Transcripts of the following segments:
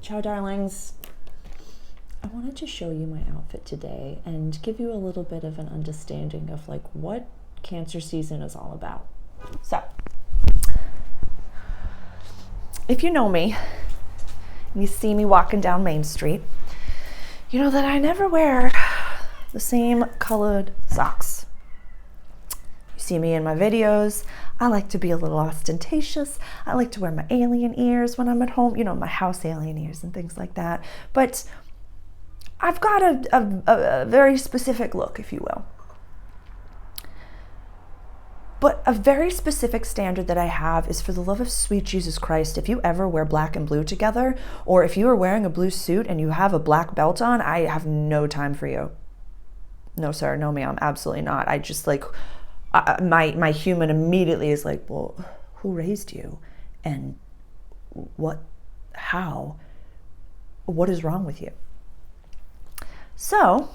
Ciao, darlings. I wanted to show you my outfit today and give you a little bit of an understanding of like what Cancer season is all about. So, if you know me and you see me walking down Main Street, you know that I never wear the same colored socks. You see me in my videos, I like to be a little ostentatious. I like to wear my alien ears when I'm at home, you know, my house alien ears and things like that. But I've got a very specific look, if you will. But a very specific standard that I have is, for the love of sweet Jesus Christ, if you ever wear black and blue together, or if you are wearing a blue suit and you have a black belt on, I have no time for you. No, sir, no, ma'am, absolutely not. I just like... my human immediately is like, well, who raised you? And how? What is wrong with you? So,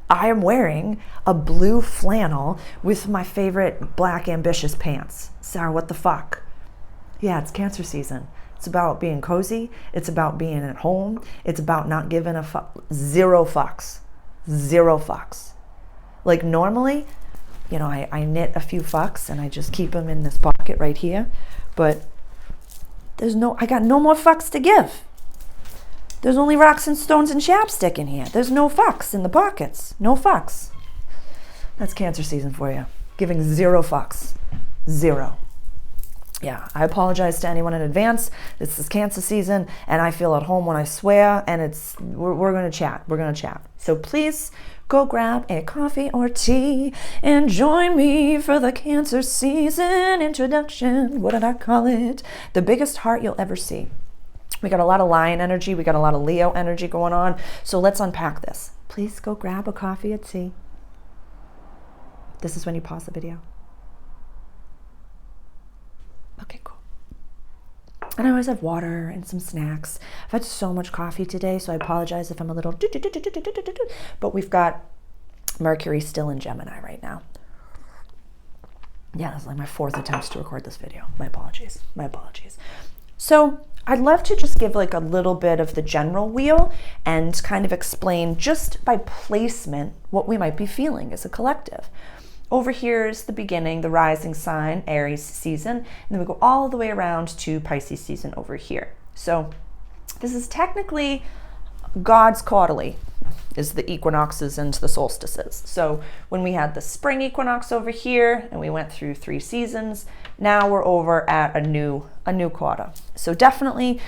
I am wearing a blue flannel with my favorite black ambitious pants. Sarah, what the fuck? Yeah, it's Cancer season. It's about being cozy. It's about being at home. It's about not giving a fuck. Zero fucks. Zero fucks. Like normally, you know, I knit a few fucks and I just keep them in this pocket right here. But I got no more fucks to give. There's only rocks and stones and chapstick in here. There's no fucks in the pockets. No fucks. That's Cancer season for you. Giving zero fucks. Zero. Yeah, I apologize to anyone in advance. This is Cancer season and I feel at home when I swear, and we're going to chat. We're going to chat. So please go grab a coffee or tea and join me for the Cancer season introduction. What did I call it? The biggest heart you'll ever see. We got a lot of lion energy. We got a lot of Leo energy going on. So let's unpack this. Please go grab a coffee or tea. This is when you pause the video. Okay, cool. And I always have water and some snacks. I've had so much coffee today, so I apologize if I'm a little... But we've got Mercury still in Gemini right now. Yeah, that's like my 4th attempt to record this video. My apologies. My apologies. So I'd love to just give like a little bit of the general wheel and kind of explain just by placement what we might be feeling as a collective. Over here is the beginning, the rising sign, Aries season, and then we go all the way around to Pisces season over here. So this is technically God's quarterly, is the equinoxes and the solstices. So when we had the spring equinox over here and we went through 3 seasons, now we're over at a new quarter. So definitely,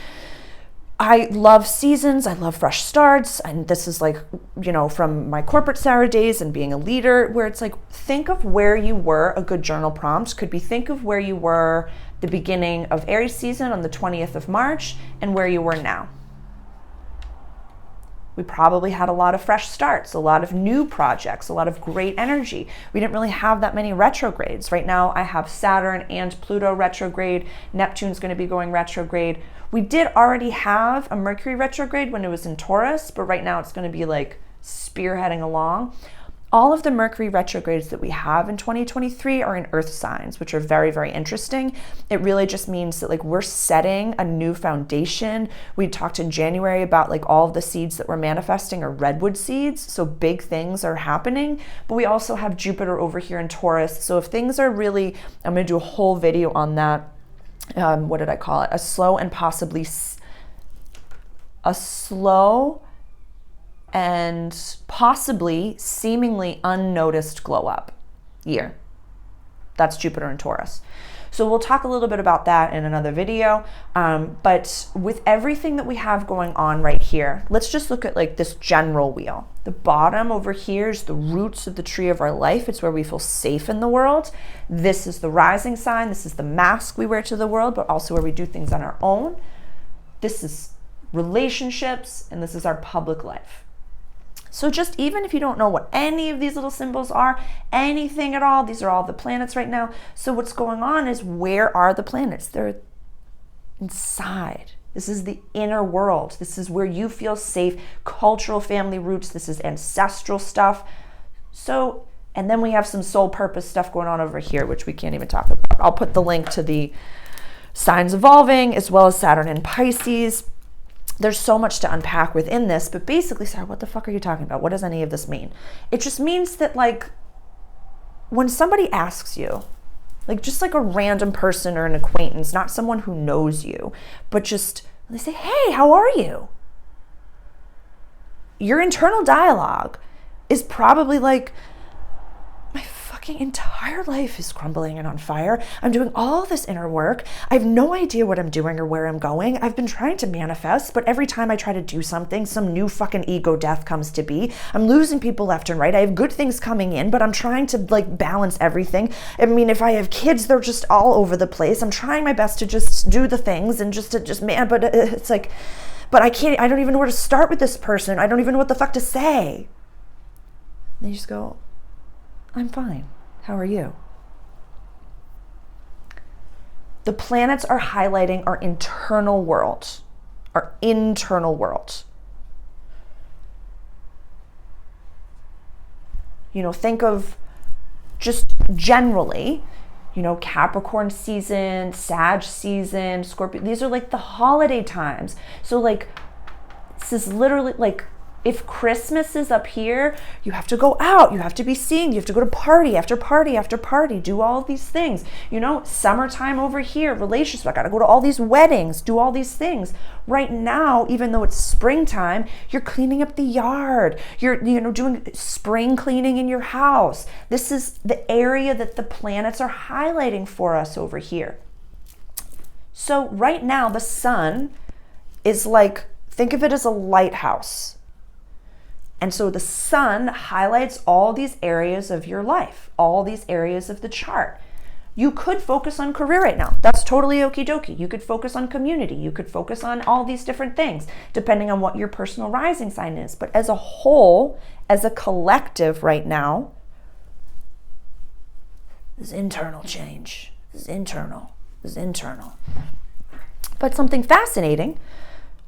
I love seasons, I love fresh starts, and this is like, you know, from my corporate Sarah days and being a leader, where it's like, think of where you were. A good journal prompt could be, think of where you were the beginning of Aries season on the 20th of March and where you were now. We probably had a lot of fresh starts, a lot of new projects, a lot of great energy. We didn't really have that many retrogrades. Right now I have Saturn and Pluto retrograde. Neptune's going to be going retrograde. We did already have a Mercury retrograde when it was in Taurus, but right now it's going to be like spearheading along. All of the Mercury retrogrades that we have in 2023 are in earth signs, which are very, very interesting. It really just means that like we're setting a new foundation. We talked in January about like all of the seeds that we're manifesting are redwood seeds. So big things are happening, but we also have Jupiter over here in Taurus. So if things are really, I'm going to do a whole video on that. What did I call it? A slow and possibly seemingly unnoticed glow up year. That's Jupiter and Taurus. So we'll talk a little bit about that in another video. But with everything that we have going on right here, let's just look at like this general wheel. The bottom over here is the roots of the tree of our life. It's where we feel safe in the world. This is the rising sign. This is the mask we wear to the world, but also where we do things on our own. This is relationships, and this is our public life. So just even if you don't know what any of these little symbols are, anything at all, these are all the planets right now. So what's going on is, where are the planets? They're inside. This is the inner world. This is where you feel safe, cultural family roots. This is ancestral stuff. So, and then we have some soul purpose stuff going on over here, which we can't even talk about. I'll put the link to the signs evolving, as well as Saturn in Pisces. There's so much to unpack within this, but basically, Sarah, what the fuck are you talking about? What does any of this mean? It just means that, like, when somebody asks you, like just like a random person or an acquaintance, not someone who knows you, but just they say, hey, how are you? Your internal dialogue is probably like, my fucking entire life is crumbling and on fire. I'm doing all this inner work. I have no idea what I'm doing or where I'm going. I've been trying to manifest, but every time I try to do something, some new fucking ego death comes to be. I'm losing people left and right. I have good things coming in, but I'm trying to like balance everything. I mean, if I have kids, they're just all over the place. I'm trying my best to just do the things and but it's like, but I don't even know where to start with this person. I don't even know what the fuck to say. And you just go, I'm fine. How are you? The planets are highlighting our internal world. Our internal world. You know, think of just generally, you know, Capricorn season, Sag season, Scorpio. These are like the holiday times. So like, this is literally like, if Christmas is up here, you have to go out, you have to be seen, you have to go to party after party after party, do all of these things. You know, summertime over here, relationships, I gotta go to all these weddings, do all these things. Right now, even though it's springtime, you're cleaning up the yard, you're doing spring cleaning in your house. This is the area that the planets are highlighting for us over here. So right now, the sun is like, think of it as a lighthouse. And so the sun highlights all these areas of your life, all these areas of the chart. You could focus on career right now. That's totally okie dokie. You could focus on community. You could focus on all these different things, depending on what your personal rising sign is. But as a whole, as a collective right now, this internal change, this internal. But something fascinating,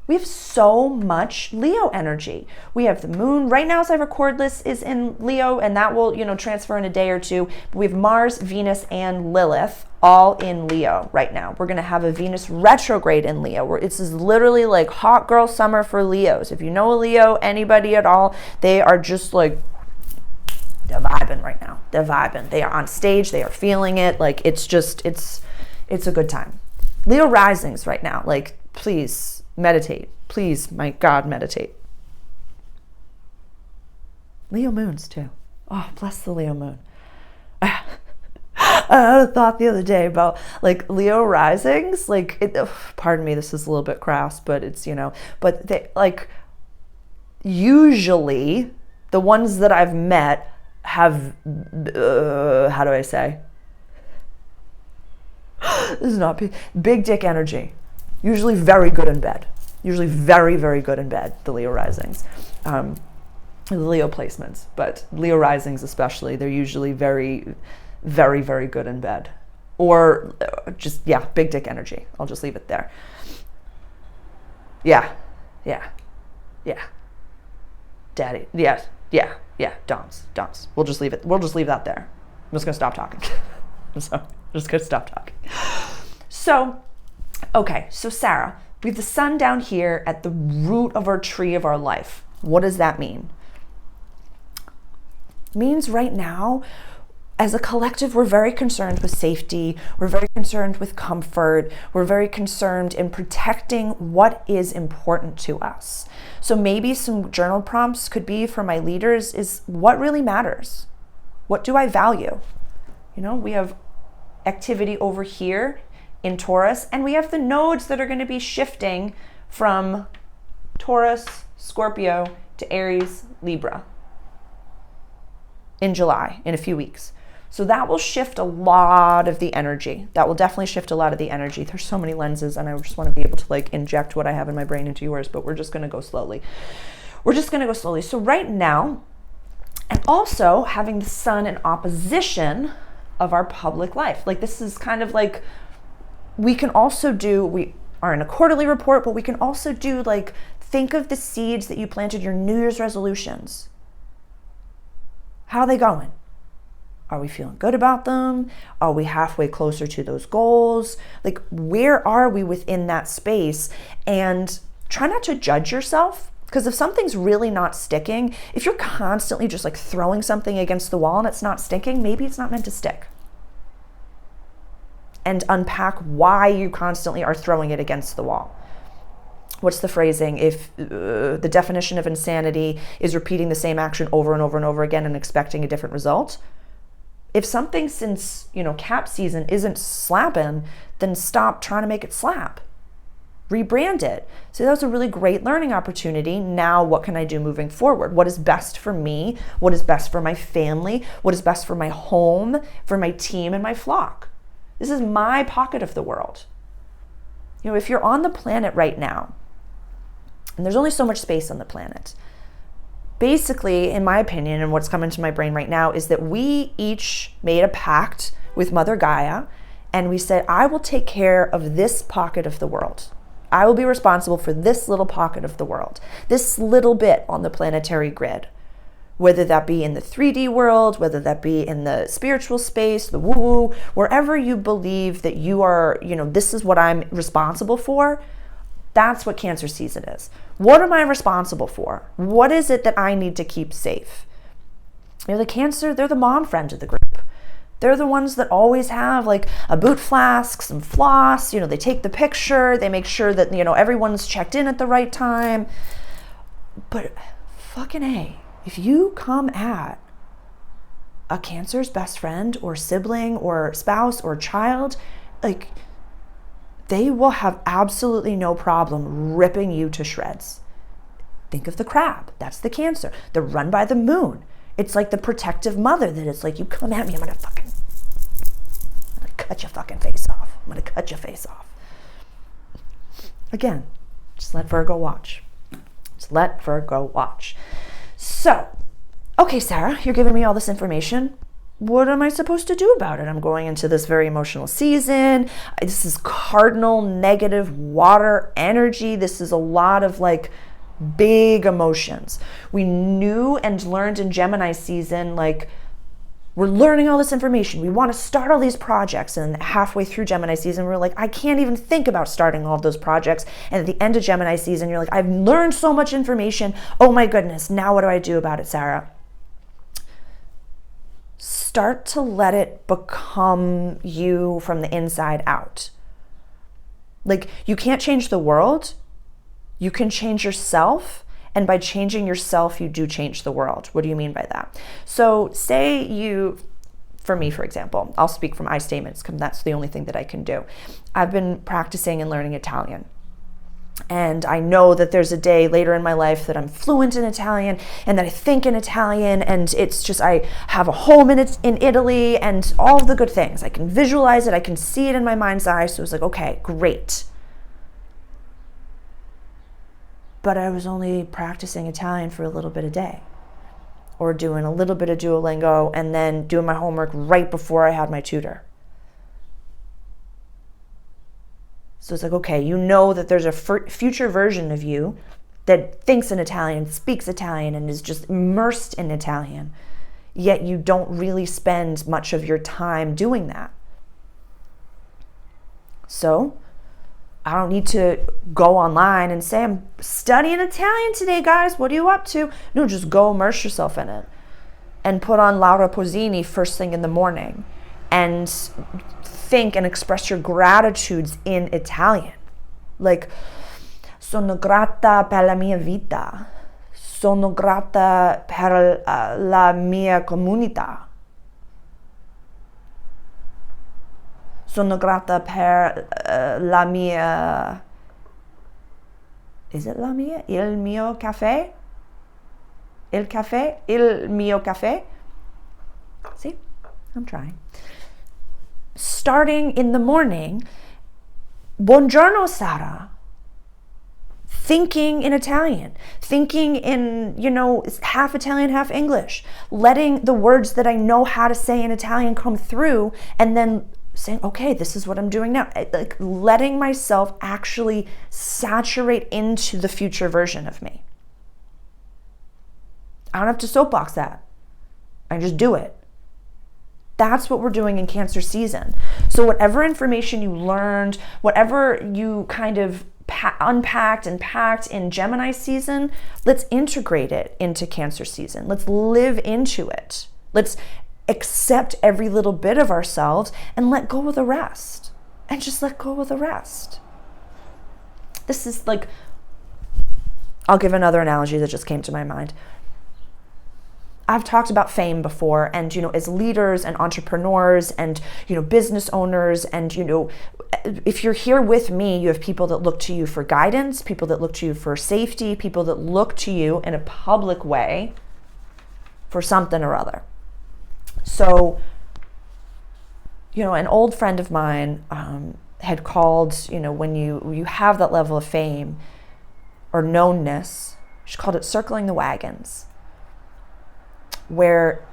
we have so much Leo energy. We have the moon right now as I record this is in Leo, and that will, transfer in a day or two. But we have Mars, Venus, and Lilith all in Leo right now. We're going to have a Venus retrograde in Leo. This is literally like hot girl summer for Leos. If you know a Leo, anybody at all, they are just like, they're vibing right now. They're vibing. They are on stage. They are feeling it. Like it's a good time. Leo risings right now. Like, please meditate. Please, my God, meditate. Leo moons too. Oh, bless the Leo moon. I had a thought the other day about like Leo risings. Like, pardon me, this is a little bit crass, but it's, but they like usually the ones that I've met have, how do I say? This is not big dick energy. Usually very good in bed. Usually very, very good in bed, the Leo risings. The Leo placements, but Leo risings especially, they're usually very, very, very good in bed. Or just, big dick energy. I'll just leave it there. Yeah. Daddy, Doms. We'll just leave that there. I'm just gonna stop talking. I'm just gonna stop talking. So, okay, so Sarah, we have the sun down here at the root of our tree of our life. What does that mean? It means right now, as a collective, we're very concerned with safety. We're very concerned with comfort. We're very concerned in protecting what is important to us. So maybe some journal prompts could be for my leaders is what really matters? What do I value? We have activity over here in Taurus, and we have the nodes that are going to be shifting from Taurus, Scorpio to Aries, Libra in July, in a few weeks. So that will shift a lot of the energy. That will definitely shift a lot of the energy. There's so many lenses, and I just want to be able to like inject what I have in my brain into yours, but we're just going to go slowly. So right now, and also having the sun in opposition of our public life. Like this is kind of like, we are in a quarterly report, but we can also do like, think of the seeds that you planted, your New Year's resolutions. How are they going? Are we feeling good about them? Are we halfway closer to those goals? Like, where are we within that space? And try not to judge yourself, because if something's really not sticking, if you're constantly just like throwing something against the wall and it's not sticking, maybe it's not meant to stick. And unpack why you constantly are throwing it against the wall. What's the phrasing? If the definition of insanity is repeating the same action over and over and over again and expecting a different result. If something since, cap season isn't slapping, then stop trying to make it slap. Rebrand it. So that was a really great learning opportunity. Now what can I do moving forward? What is best for me? What is best for my family? What is best for my home, for my team and my flock? This is my pocket of the world. If you're on the planet right now, and there's only so much space on the planet, basically, in my opinion, and what's come into my brain right now, is that we each made a pact with Mother Gaia, and we said, I will take care of this pocket of the world. I will be responsible for this little pocket of the world, this little bit on the planetary grid, whether that be in the 3D world, whether that be in the spiritual space, the woo-woo, wherever you believe that you are, this is what I'm responsible for. That's what Cancer season is. What am I responsible for? What is it that I need to keep safe? The Cancer, they're the mom friend of the group. They're the ones that always have like a boot flask, some floss, they take the picture, they make sure that, everyone's checked in at the right time. But fucking A, if you come at a Cancer's best friend or sibling or spouse or child, like, they will have absolutely no problem ripping you to shreds. Think of the crab. That's the Cancer. They're run by the moon. It's like the protective mother that it's like, you come at me, I'm gonna cut your fucking face off. I'm gonna cut your face off. Again, just let Virgo watch. Just let Virgo watch. So, okay, Sarah, you're giving me all this information. What am I supposed to do about it? I'm going into this very emotional season. This is cardinal negative water energy. This is a lot of like big emotions. We knew and learned in Gemini season, like, we're learning all this information. We want to start all these projects. And halfway through Gemini season, we're like, I can't even think about starting all of those projects. And at the end of Gemini season, you're like, I've learned so much information. Oh my goodness. Now what do I do about it, Sarah? Start to let it become you from the inside out. Like, you can't change the world. You can change yourself. And by changing yourself, you do change the world. What do you mean by that? So say you, for me, for example, I'll speak from I statements because that's the only thing that I can do. I've been practicing and learning Italian. And I know that there's a day later in my life that I'm fluent in Italian and that I think in Italian, and it's just, I have a home in Italy and all of the good things. I can visualize it. I can see it in my mind's eye. So it's like, okay, great. But I was only practicing Italian for a little bit a day, or doing a little bit of Duolingo and then doing my homework right before I had my tutor. So it's like, okay, you know that there's a future version of you that thinks in Italian, speaks Italian, and is just immersed in Italian, yet you don't really spend much of your time doing that. So I don't need to go online and say, I'm studying Italian today, guys. What are you up to? No, just go immerse yourself in it and put on Laura Pausini first thing in the morning and think and express your gratitudes in Italian. Like, sono grata per la mia vita. Sono grata per la mia comunità. Sono grata per la mia... Is it la mia? Il mio caffè? Il caffè? Il mio caffè? See? I'm trying. Starting in the morning, buongiorno, Sara. Thinking in Italian, thinking in, half Italian, half English, letting the words that I know how to say in Italian come through, and then saying, okay, this is what I'm doing now. Like, letting myself actually saturate into the future version of me. I don't have to soapbox that. I just do it. That's what we're doing in Cancer season. So whatever information you learned, whatever you kind of unpacked and packed in Gemini season, let's integrate it into Cancer season. Let's live into it. Let's accept every little bit of ourselves and let go of the rest. And just let go of the rest. This is like, I'll give another analogy that just came to my mind. I've talked about fame before, and, as leaders and entrepreneurs and, business owners, and, if you're here with me, you have people that look to you for guidance, people that look to you for safety, people that look to you in a public way for something or other. So, an old friend of mine had called, when you have that level of fame or knownness, she called it circling the wagons, where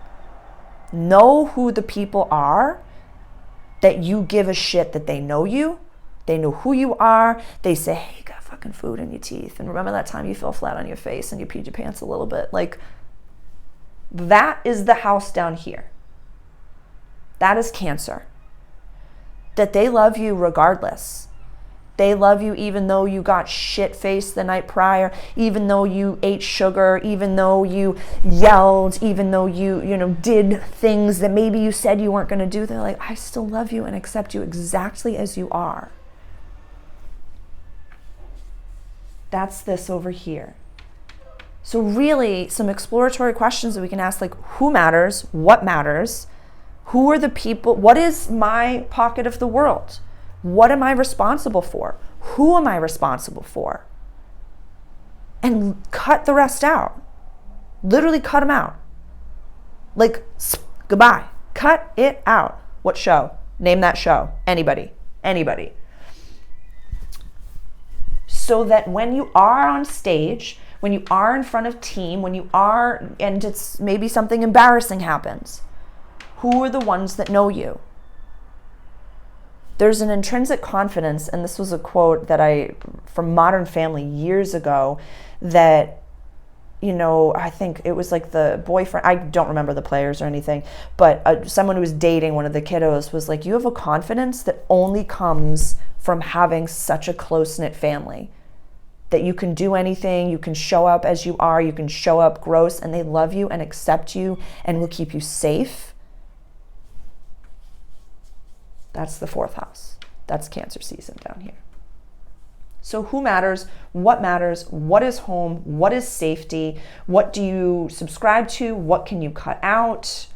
know who the people are that you give a shit that they know you, they know who you are, they say, hey, you got fucking food in your teeth, and remember that time you fell flat on your face and you peed your pants a little bit? Like, that is the house down here. That is Cancer. That they love you regardless. They love you even though you got shit-faced the night prior, even though you ate sugar, even though you yelled, even though you did things that maybe you said you weren't going to do. They're like, I still love you and accept you exactly as you are. That's this over here. So really, some exploratory questions that we can ask, like, who matters? What matters? Who are the people? What is my pocket of the world? What am I responsible for? Who am I responsible for? And cut the rest out. Literally cut them out. Like, goodbye. Cut it out. What show? Name that show. Anybody. So that when you are on stage, when you are in front of team, when you are, and it's maybe something embarrassing happens, who are the ones that know you? There's an intrinsic confidence, and this was a quote that from Modern Family years ago, that, I think it was like the boyfriend, I don't remember the players or anything, but someone who was dating one of the kiddos was like, you have a confidence that only comes from having such a close-knit family, that you can do anything, you can show up as you are, you can show up gross, and they love you and accept you and will keep you safe. That's the 4th house. That's Cancer season down here. So who matters? What matters? What is home? What is safety? What do you subscribe to? What can you cut out?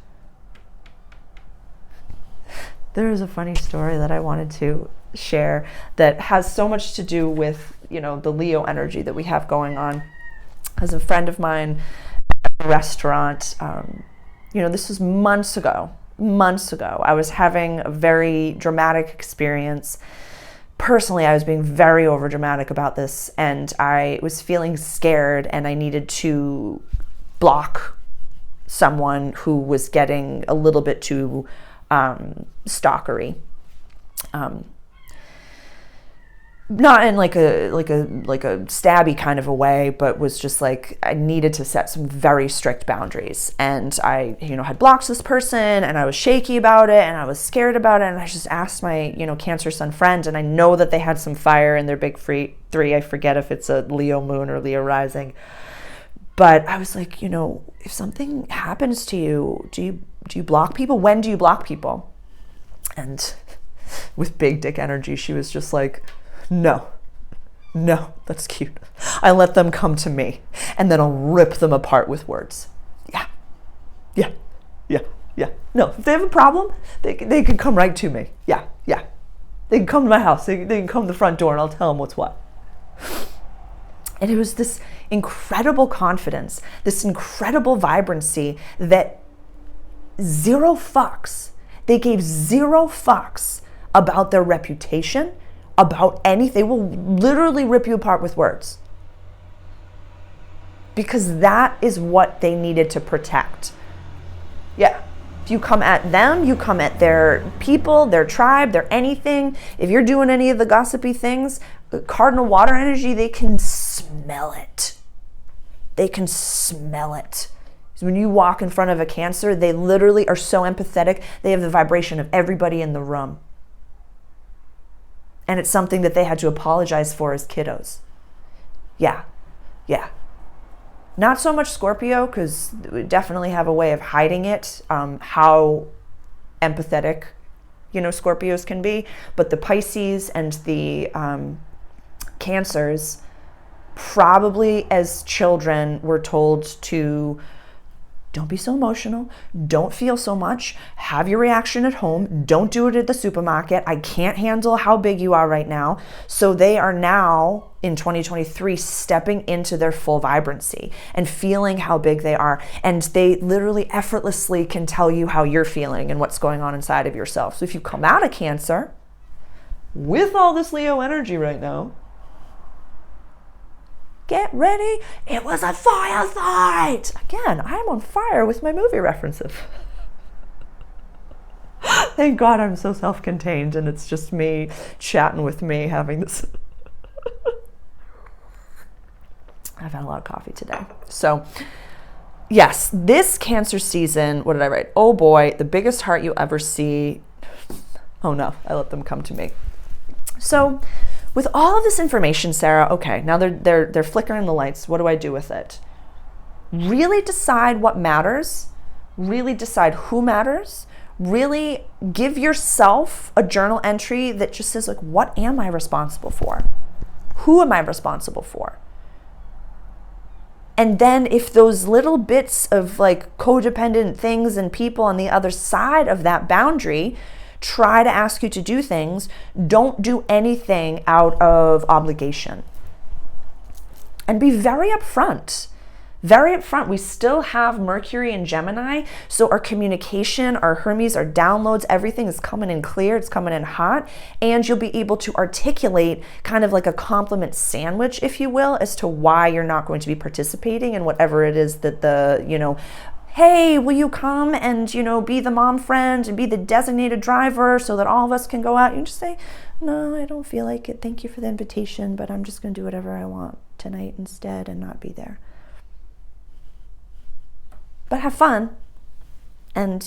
There is a funny story that I wanted to share that has so much to do with, the Leo energy that we have going on. As a friend of mine at a restaurant, this was months ago, I was having a very dramatic experience. Personally, I was being very overdramatic about this, and I was feeling scared, and I needed to block someone who was getting a little bit too stalkery. Not in like a stabby kind of a way, but was just like, I needed to set some very strict boundaries. And I, had blocked this person, and I was shaky about it, and I was scared about it. And I just asked my, Cancer sun friend, and I know that they had some fire in their big three. I forget if it's a Leo moon or Leo rising. But I was like, if something happens to you, do you block people? When do you block people? And with big dick energy, she was just like, no, that's cute. I let them come to me, and then I'll rip them apart with words. Yeah. No, if they have a problem, they can come right to me. Yeah. They can come to my house. They can come to the front door, and I'll tell them what's what. And it was this incredible confidence, this incredible vibrancy that zero fucks. They gave zero fucks about their reputation, about anything. They will literally rip you apart with words. Because that is what they needed to protect. Yeah. If you come at them, you come at their people, their tribe, their anything. If you're doing any of the gossipy things, the cardinal water energy, they can smell it. They can smell it. So when you walk in front of a Cancer, they literally are so empathetic. They have the vibration of everybody in the room. And it's something that they had to apologize for as kiddos. Yeah. Not so much Scorpio, because we definitely have a way of hiding it, how empathetic, Scorpios can be. But the Pisces and the Cancers, probably as children, were told to don't be so emotional, don't feel so much, have your reaction at home, don't do it at the supermarket, I can't handle how big you are right now. So they are now, in 2023, stepping into their full vibrancy and feeling how big they are. And they literally effortlessly can tell you how you're feeling and what's going on inside of yourself. So if you come out of Cancer with all this Leo energy right now, get ready, it was a firefight. Again, I'm on fire with my movie references. Thank God I'm so self-contained and it's just me chatting with me having this. I've had a lot of coffee today. So yes, this Cancer season, what did I write? Oh boy, the biggest heart you ever see. Oh no, I let them come to me. So with all of this information, Sarah, okay, now they're flickering the lights. What do I do with it? Really decide what matters. Really decide who matters. Really give yourself a journal entry that just says, like, what am I responsible for? Who am I responsible for? And then if those little bits of like codependent things and people on the other side of that boundary try to ask you to do things, don't do anything out of obligation. And be very upfront. Very upfront. We still have Mercury and Gemini, so our communication, our Hermes, our downloads, everything is coming in clear, it's coming in hot, and you'll be able to articulate kind of like a compliment sandwich, if you will, as to why you're not going to be participating in whatever it is that hey, will you come and, be the mom friend and be the designated driver so that all of us can go out? You just say, no, I don't feel like it. Thank you for the invitation, but I'm just going to do whatever I want tonight instead and not be there. But have fun and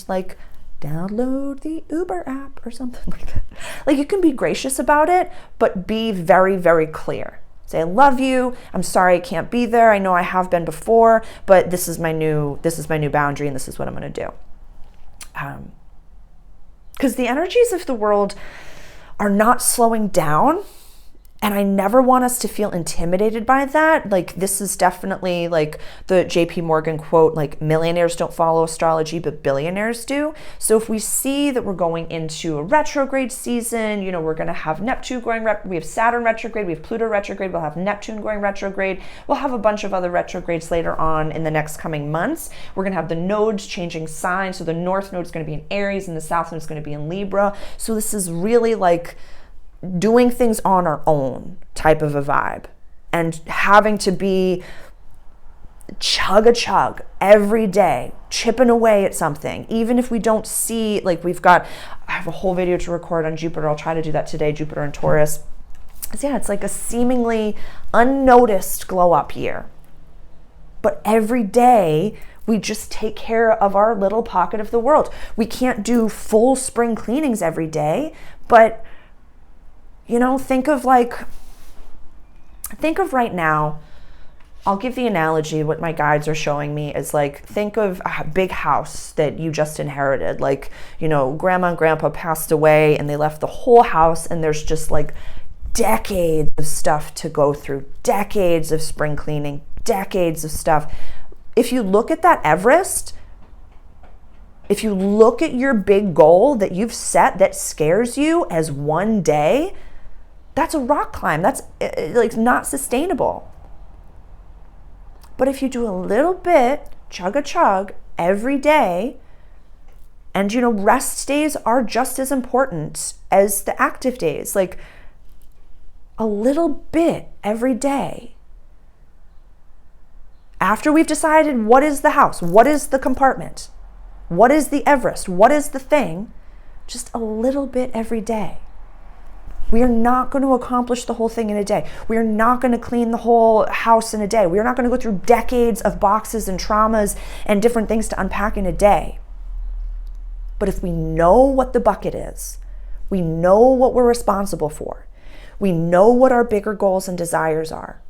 download the Uber app or something like that. You can be gracious about it, but be very, very clear. Say, I love you. I'm sorry I can't be there. I know I have been before, but this is my new boundary and this is what I'm going to do. Because the energies of the world are not slowing down. And I never want us to feel intimidated by that. This is definitely the JP Morgan quote, millionaires don't follow astrology, but billionaires do. So if we see that we're going into a retrograde season, we're going to have Neptune going, we have Saturn retrograde, we have Pluto retrograde, we'll have Neptune going retrograde. We'll have a bunch of other retrogrades later on in the next coming months. We're going to have the nodes changing signs. So the North node is going to be in Aries and the South node is going to be in Libra. So this is really doing things on our own type of a vibe and having to be chug every day, chipping away at something, even if we don't see, I have a whole video to record on Jupiter. I'll try to do that today, Jupiter and Taurus. So yeah, it's like a seemingly unnoticed glow up year. But every day we just take care of our little pocket of the world. We can't do full spring cleanings every day, but think of right now, I'll give the analogy, what my guides are showing me is think of a big house that you just inherited. Grandma and grandpa passed away and they left the whole house and there's just decades of stuff to go through, decades of spring cleaning, decades of stuff. If you look at that Everest, if you look at your big goal that you've set that scares you as one day, that's a rock climb. That's not sustainable. But if you do a little bit, chug every day, and rest days are just as important as the active days. A little bit every day. After we've decided what is the house, what is the compartment, what is the Everest, what is the thing, just a little bit every day. We are not going to accomplish the whole thing in a day. We are not going to clean the whole house in a day. We are not going to go through decades of boxes and traumas and different things to unpack in a day. But if we know what the bucket is, we know what we're responsible for, we know what our bigger goals and desires are,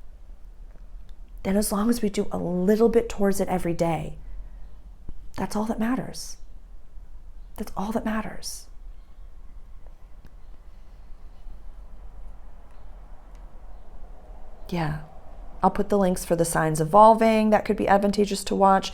then as long as we do a little bit towards it every day, that's all that matters. That's all that matters. Yeah, I'll put the links for the signs evolving. That could be advantageous to watch.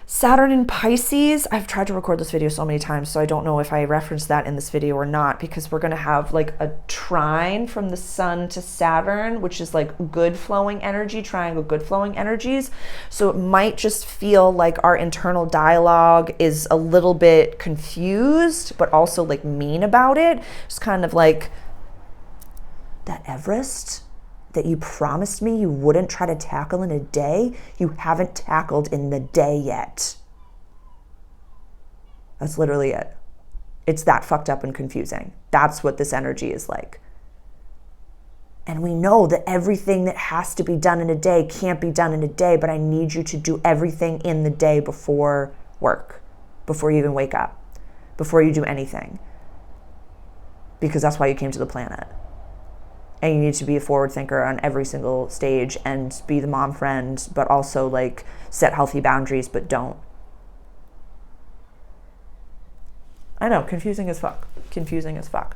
Saturn in Pisces, I've tried to record this video so many times, so I don't know if I referenced that in this video or not, because we're going to have like a trine from the sun to Saturn, which is like good flowing energy, triangle good flowing energies. So it might just feel like our internal dialogue is a little bit confused, but also like mean about it. It's kind of like that Everest that you promised me you wouldn't try to tackle in a day, you haven't tackled in the day yet. That's literally it. It's that fucked up and confusing. That's what this energy is like. And we know that everything that has to be done in a day can't be done in a day, but I need you to do everything in the day before work, before you even wake up, before you do anything. Because that's why you came to the planet. And you need to be a forward thinker on every single stage and be the mom friend, but also like set healthy boundaries, but don't. I know, confusing as fuck. Confusing as fuck.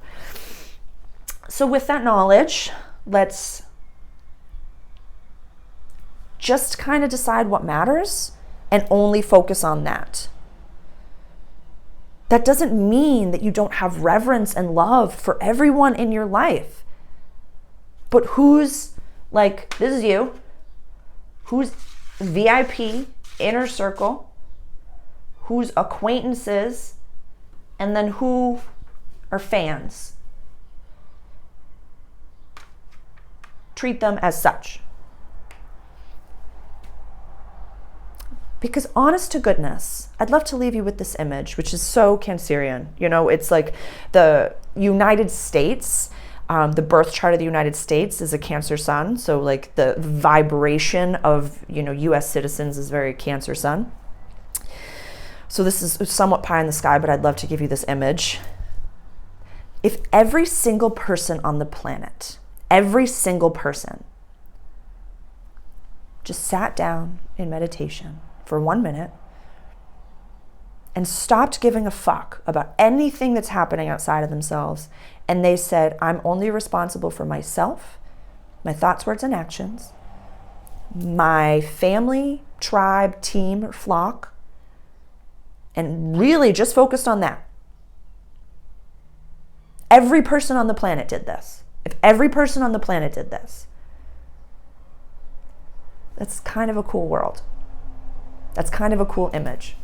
So with that knowledge, let's just kind of decide what matters and only focus on that. That doesn't mean that you don't have reverence and love for everyone in your life. But who's, like, this is you, who's VIP, inner circle, who's acquaintances, and then who are fans. Treat them as such. Because honest to goodness, I'd love to leave you with this image, which is so Cancerian. You know, it's like the United States. The birth chart of the United States is a Cancer sun. So like the vibration of, US citizens is very Cancer sun. So this is somewhat pie in the sky, but I'd love to give you this image. If every single person on the planet, every single person, just sat down in meditation for 1 minute and stopped giving a fuck about anything that's happening outside of themselves, and they said, I'm only responsible for myself, my thoughts, words, and actions, my family, tribe, team, or flock, and really just focused on that. Every person on the planet did this. If every person on the planet did this, that's kind of a cool world. That's kind of a cool image.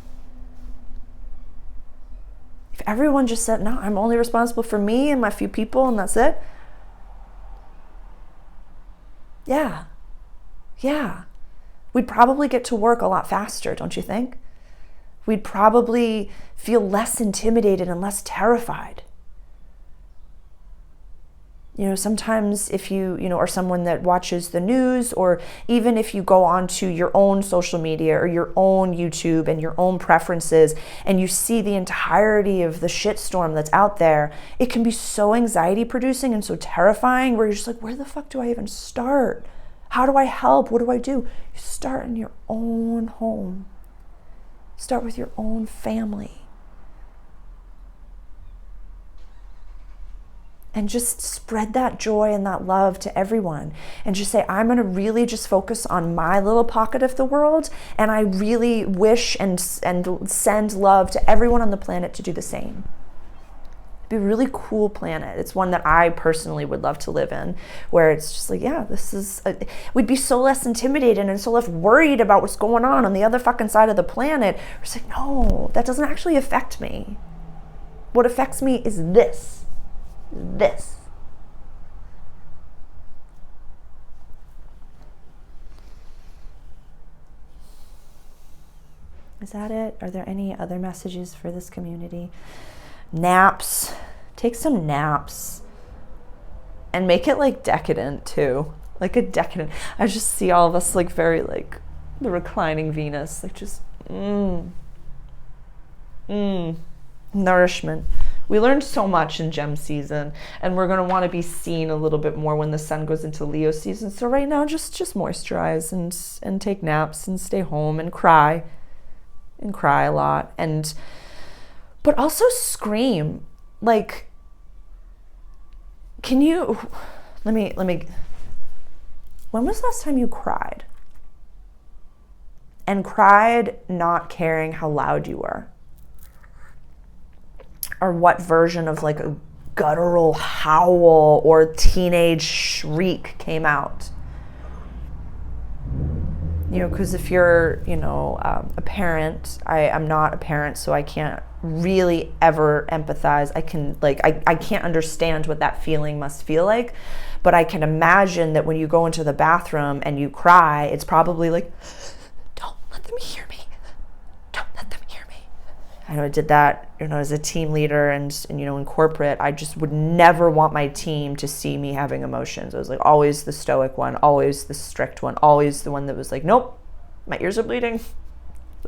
If everyone just said, no, I'm only responsible for me and my few people and that's it. Yeah. We'd probably get to work a lot faster, don't you think? We'd probably feel less intimidated and less terrified. Sometimes if you are someone that watches the news, or even if you go onto your own social media or your own YouTube and your own preferences and you see the entirety of the shitstorm that's out there, it can be so anxiety producing and so terrifying where you're just like, where the fuck do I even start? How do I help? What do I do? You start in your own home. Start with your own family. And just spread that joy and that love to everyone. And just say, I'm going to really just focus on my little pocket of the world. And I really wish and send love to everyone on the planet to do the same. It'd be a really cool planet. It's one that I personally would love to live in, where it's just like, yeah, we'd be so less intimidated and so less worried about what's going on the other fucking side of the planet. It's like, no, that doesn't actually affect me. What affects me is this. Is that it? Are there any other messages for this community? Naps. Take some naps. And make it like decadent too. Like a decadent. I just see all of us like very like the reclining Venus, like just nourishment. We learned so much in gem season, and we're going to want to be seen a little bit more when the sun goes into Leo season. So right now, just moisturize and take naps and stay home and cry a lot, but also scream. Like, can you, let me, when was the last time you cried? And cried not caring how loud you were? Or what version of like a guttural howl or teenage shriek came out? You know, because if you're, you know, a parent, I'm not a parent, so I can't really ever empathize. I can't understand what that feeling must feel like, but I can imagine that when you go into the bathroom and you cry, it's probably like, don't let them hear me. Don't let them hear me. I know I did that, you know, as a team leader and you know, in corporate, I just would never want my team to see me having emotions. I was like always the stoic one, always the strict one, always the one that was like, nope, my ears are bleeding.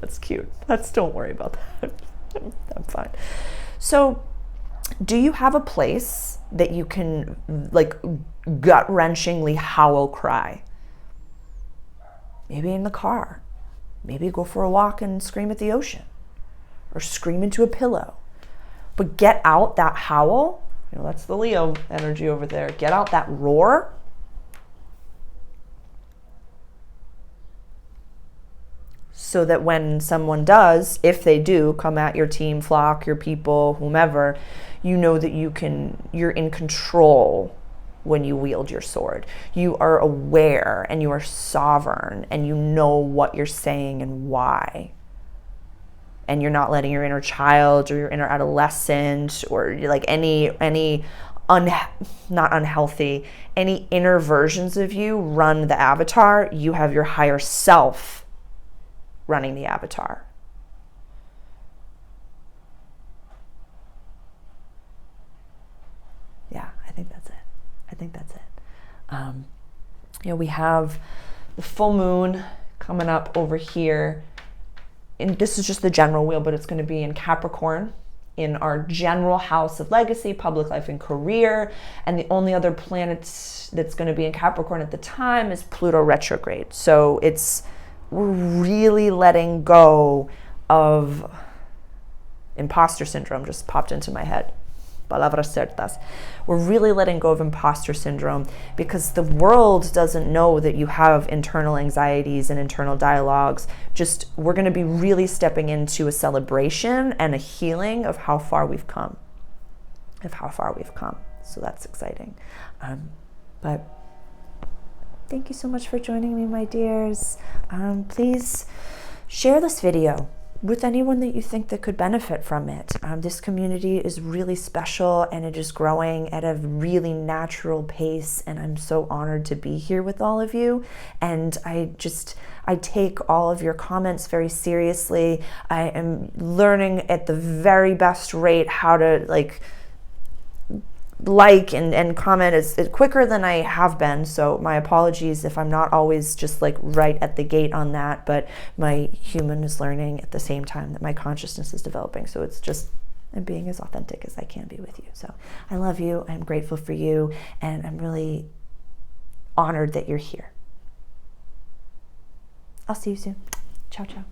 That's cute. Don't worry about that. I'm fine. So do you have a place that you can like gut-wrenchingly howl cry? Maybe in the car. Maybe go for a walk and scream at the ocean. Or scream into a pillow. But get out that howl. You know, that's the Leo energy over there. Get out that roar. So that when someone does, if they do come at your team, flock, your people, whomever, you know that you're in control when you wield your sword. You are aware and you are sovereign and you know what you're saying and why. And you're not letting your inner child or your inner adolescent or like any not unhealthy, any inner versions of you run the avatar. You have your higher self running the avatar. Yeah, I think that's it. You know, we have the full moon coming up over here. And this is just the general wheel, but it's going to be in Capricorn in our general house of legacy, public life, and career. And the only other planet that's going to be in Capricorn at the time is Pluto retrograde. So we're really letting go of imposter syndrome, just popped into my head. Palabras certas. We're really letting go of imposter syndrome because the world doesn't know that you have internal anxieties and internal dialogues. We're going to be really stepping into a celebration and a healing of how far we've come. So that's exciting. But thank you so much for joining me, my dears. Please share this video with anyone that you think that could benefit from it. This community is really special and it is growing at a really natural pace, and I'm so honored to be here with all of you. And I take all of your comments very seriously. I am learning at the very best rate how to like and comment is quicker than I have been, so my apologies if I'm not always just like right at the gate on that, but my human is learning at the same time that my consciousness is developing, so it's just I'm being as authentic as I can be with you. So I love you, I'm grateful for you, and I'm really honored that you're here. I'll see you soon. Ciao, ciao.